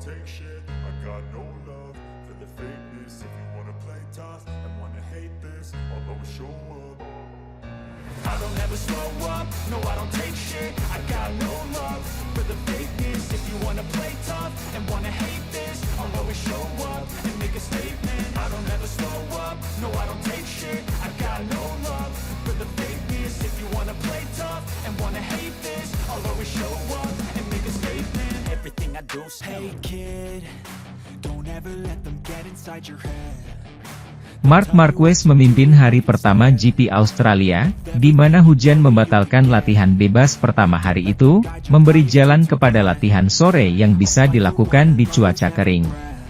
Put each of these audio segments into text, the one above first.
take shit. I got no love for the fakeness. If you wanna play tough and wanna hate this, I'll always show up. I don't ever slow up, no I don't take shit. I got no love for the fakeness. If you wanna play tough and wanna hate this, I'll always show up and make a statement. I don't ever slow up, no I don't take shit. I got no love for the fakeness. If you wanna play tough and wanna hate this, I'll always show up and make a statement. Everything I do, hey kid, don't ever let them get inside your head. Marc Marquez memimpin hari pertama GP Australia, di mana hujan membatalkan latihan bebas pertama hari itu, memberi jalan kepada latihan sore yang bisa dilakukan di cuaca kering.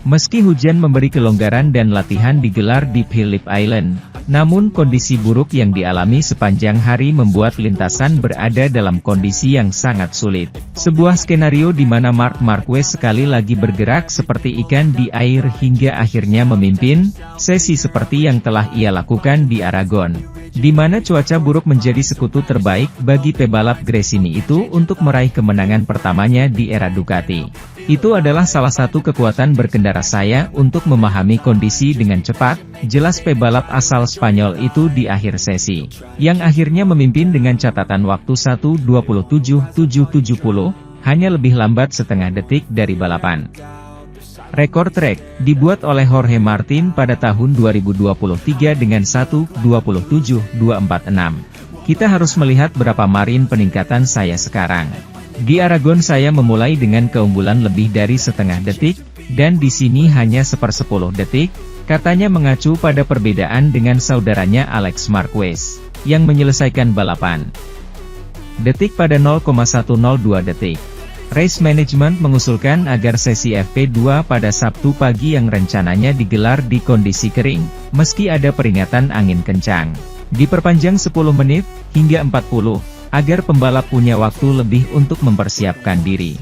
Meski hujan memberi kelonggaran dan latihan digelar di Phillip Island, namun kondisi buruk yang dialami sepanjang hari membuat lintasan berada dalam kondisi yang sangat sulit. Sebuah skenario di mana Marc Marquez sekali lagi bergerak seperti ikan di air hingga akhirnya memimpin sesi seperti yang telah ia lakukan di Aragon, di mana cuaca buruk menjadi sekutu terbaik bagi pebalap Gresini itu untuk meraih kemenangan pertamanya di era Ducati. Itu adalah salah satu kekuatan berkendara saya untuk memahami kondisi dengan cepat, jelas pebalap asal Spanyol itu di akhir sesi, yang akhirnya memimpin dengan catatan waktu 1:27.770, hanya lebih lambat setengah detik dari balapan. Rekor trek, dibuat oleh Jorge Martin pada tahun 2023 dengan 1:27.246. Kita harus melihat berapa marin peningkatan saya sekarang. Di Aragon saya memulai dengan keunggulan lebih dari setengah detik, dan di sini hanya 1/10 detik, katanya mengacu pada perbedaan dengan saudaranya Alex Marquez, yang menyelesaikan balapan. Detik pada 0,102 detik. Race Management mengusulkan agar sesi FP2 pada Sabtu pagi yang rencananya digelar di kondisi kering, meski ada peringatan angin kencang, diperpanjang 10 menit, hingga 40. Agar pembalap punya waktu lebih untuk mempersiapkan diri.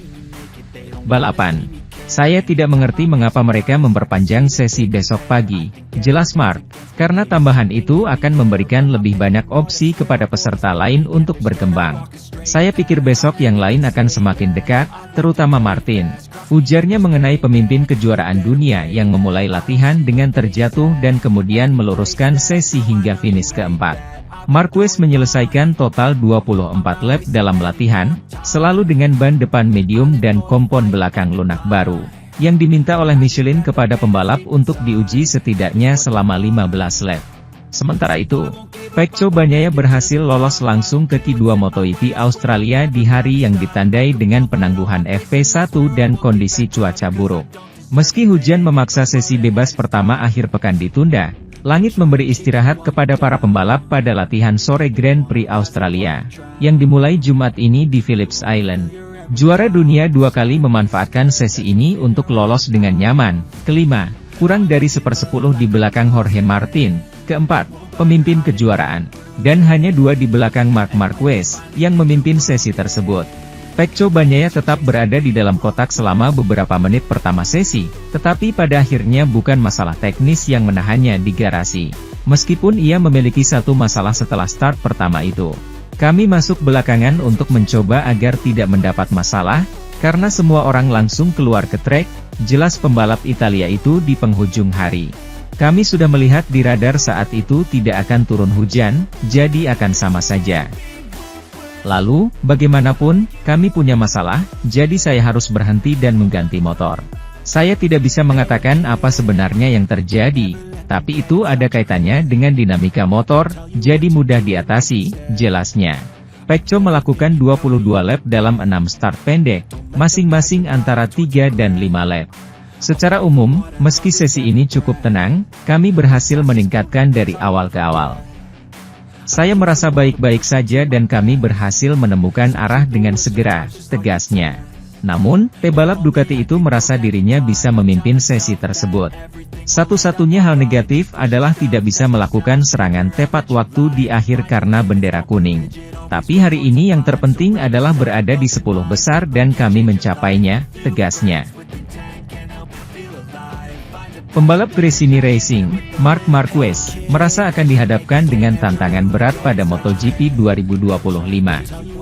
Balapan. Saya tidak mengerti mengapa mereka memperpanjang sesi besok pagi, jelas Marc, karena tambahan itu akan memberikan lebih banyak opsi kepada peserta lain untuk berkembang. Saya pikir besok yang lain akan semakin dekat, terutama Martin, ujarnya mengenai pemimpin kejuaraan dunia yang memulai latihan dengan terjatuh dan kemudian meluruskan sesi hingga finish keempat. Marquez menyelesaikan total 24 lap dalam latihan, selalu dengan ban depan medium dan kompon belakang lunak baru, yang diminta oleh Michelin kepada pembalap untuk diuji setidaknya selama 15 lap. Sementara itu, Pecco Bagnaia berhasil lolos langsung ke Q2 MotoGP Australia di hari yang ditandai dengan penangguhan FP1 dan kondisi cuaca buruk. Meski hujan memaksa sesi bebas pertama akhir pekan ditunda, langit memberi istirahat kepada para pembalap pada latihan sore Grand Prix Australia, yang dimulai Jumat ini di Phillips Island. Juara dunia 2 kali memanfaatkan sesi ini untuk lolos dengan nyaman, kelima, kurang dari 1/10 di belakang Jorge Martin, keempat, pemimpin kejuaraan, dan hanya 2 di belakang Marc Marquez, yang memimpin sesi tersebut. Pecco Bagnaia tetap berada di dalam kotak selama beberapa menit pertama sesi, tetapi pada akhirnya bukan masalah teknis yang menahannya di garasi. Meskipun ia memiliki satu masalah setelah start pertama itu. Kami masuk belakangan untuk mencoba agar tidak mendapat masalah, karena semua orang langsung keluar ke trek, jelas pembalap Italia itu di penghujung hari. Kami sudah melihat di radar saat itu tidak akan turun hujan, jadi akan sama saja. Lalu, bagaimanapun, kami punya masalah, jadi saya harus berhenti dan mengganti motor. Saya tidak bisa mengatakan apa sebenarnya yang terjadi, tapi itu ada kaitannya dengan dinamika motor, jadi mudah diatasi, jelasnya. Pecco melakukan 22 lap dalam 6 start pendek, masing-masing antara 3 dan 5 lap. Secara umum, meski sesi ini cukup tenang, kami berhasil meningkatkan dari awal ke awal. Saya merasa baik-baik saja dan kami berhasil menemukan arah dengan segera, tegasnya. Namun, pebalap Ducati itu merasa dirinya bisa memimpin sesi tersebut. Satu-satunya hal negatif adalah tidak bisa melakukan serangan tepat waktu di akhir karena bendera kuning. Tapi hari ini yang terpenting adalah berada di 10 besar dan kami mencapainya, tegasnya. Pembalap Gresini Racing, Marc Marquez, merasa akan dihadapkan dengan tantangan berat pada MotoGP 2025.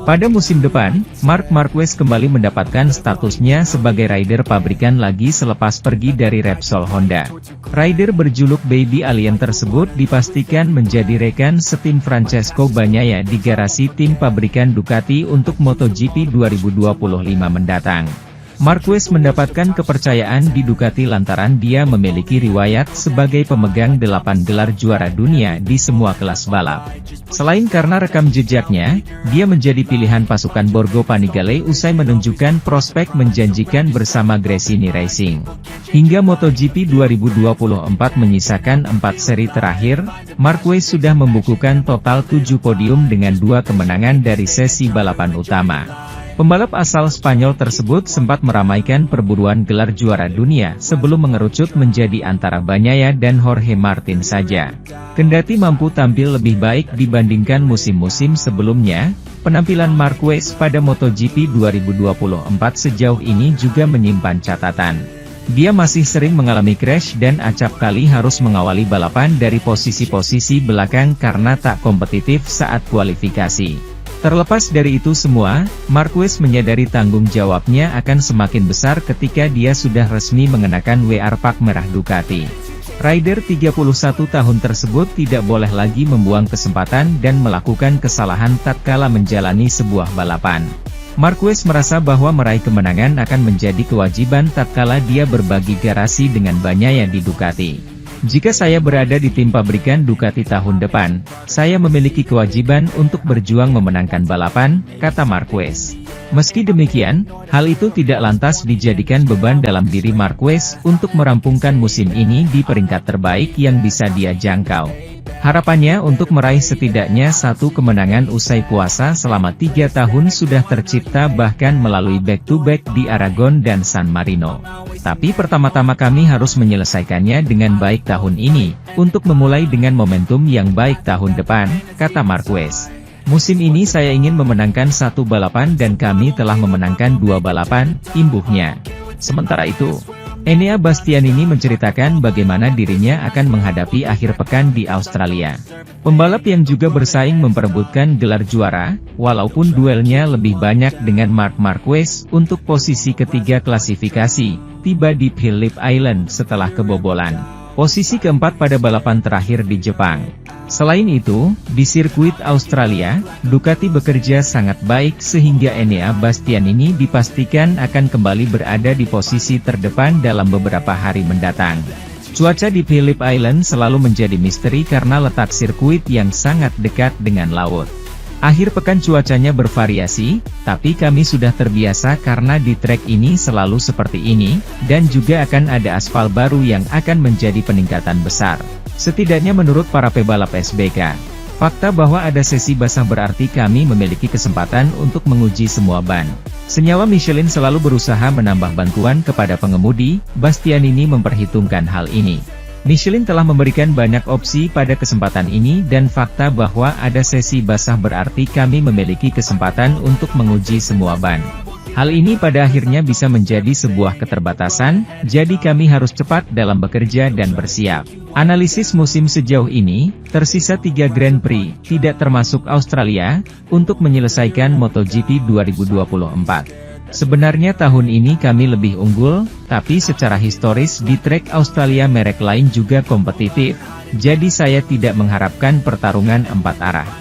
Pada musim depan, Marc Marquez kembali mendapatkan statusnya sebagai rider pabrikan lagi selepas pergi dari Repsol Honda. Rider berjuluk Baby Alien tersebut dipastikan menjadi rekan setim Francesco Bagnaia di garasi tim pabrikan Ducati untuk MotoGP 2025 mendatang. Marquez mendapatkan kepercayaan di Ducati lantaran dia memiliki riwayat sebagai pemegang 8 gelar juara dunia di semua kelas balap. Selain karena rekam jejaknya, dia menjadi pilihan pasukan Borgo Panigale usai menunjukkan prospek menjanjikan bersama Gresini Racing. Hingga MotoGP 2024 menyisakan 4 seri terakhir, Marquez sudah membukukan total 7 podium dengan 2 kemenangan dari sesi balapan utama. Pembalap asal Spanyol tersebut sempat meramaikan perburuan gelar juara dunia sebelum mengerucut menjadi antara Bagnaia dan Jorge Martin saja. Kendati mampu tampil lebih baik dibandingkan musim-musim sebelumnya, penampilan Marquez pada MotoGP 2024 sejauh ini juga menyimpan catatan. Dia masih sering mengalami crash dan acap kali harus mengawali balapan dari posisi-posisi belakang karena tak kompetitif saat kualifikasi. Terlepas dari itu semua, Marquez menyadari tanggung jawabnya akan semakin besar ketika dia sudah resmi mengenakan WR Pack merah Ducati. Rider 31 tahun tersebut tidak boleh lagi membuang kesempatan dan melakukan kesalahan tatkala menjalani sebuah balapan. Marquez merasa bahwa meraih kemenangan akan menjadi kewajiban tatkala dia berbagi garasi dengan Bagnaia di Ducati. Jika saya berada di tim pabrikan Ducati tahun depan, saya memiliki kewajiban untuk berjuang memenangkan balapan, kata Marquez. Meski demikian, hal itu tidak lantas dijadikan beban dalam diri Marquez untuk merampungkan musim ini di peringkat terbaik yang bisa dia jangkau. Harapannya untuk meraih setidaknya 1 kemenangan usai puasa selama 3 tahun sudah tercipta bahkan melalui back-to-back di Aragon dan San Marino. Tapi pertama-tama kami harus menyelesaikannya dengan baik tahun ini, untuk memulai dengan momentum yang baik tahun depan, kata Marquez. Musim ini saya ingin memenangkan 1 balapan dan kami telah memenangkan 2 balapan, imbuhnya. Sementara itu, Enea Bastianini menceritakan bagaimana dirinya akan menghadapi akhir pekan di Australia. Pembalap yang juga bersaing memperebutkan gelar juara, walaupun duelnya lebih banyak dengan Marc Marquez untuk posisi ketiga klasifikasi, tiba di Phillip Island setelah kebobolan posisi keempat pada balapan terakhir di Jepang. Selain itu, di sirkuit Australia, Ducati bekerja sangat baik sehingga Enea Bastianini dipastikan akan kembali berada di posisi terdepan dalam beberapa hari mendatang. Cuaca di Phillip Island selalu menjadi misteri karena letak sirkuit yang sangat dekat dengan laut. Akhir pekan cuacanya bervariasi, tapi kami sudah terbiasa karena di trek ini selalu seperti ini, dan juga akan ada aspal baru yang akan menjadi peningkatan besar. Setidaknya menurut para pebalap SBK. Fakta bahwa ada sesi basah berarti kami memiliki kesempatan untuk menguji semua ban. Senyawa Michelin selalu berusaha menambah bantuan kepada pengemudi, Bastianini memperhitungkan hal ini. Michelin telah memberikan banyak opsi pada kesempatan ini dan fakta bahwa ada sesi basah berarti kami memiliki kesempatan untuk menguji semua ban. Hal ini pada akhirnya bisa menjadi sebuah keterbatasan, jadi kami harus cepat dalam bekerja dan bersiap. Analisis musim sejauh ini, tersisa 3 Grand Prix, tidak termasuk Australia, untuk menyelesaikan MotoGP 2024. Sebenarnya tahun ini kami lebih unggul, tapi secara historis di trek Australia merek lain juga kompetitif, jadi saya tidak mengharapkan pertarungan 4 arah.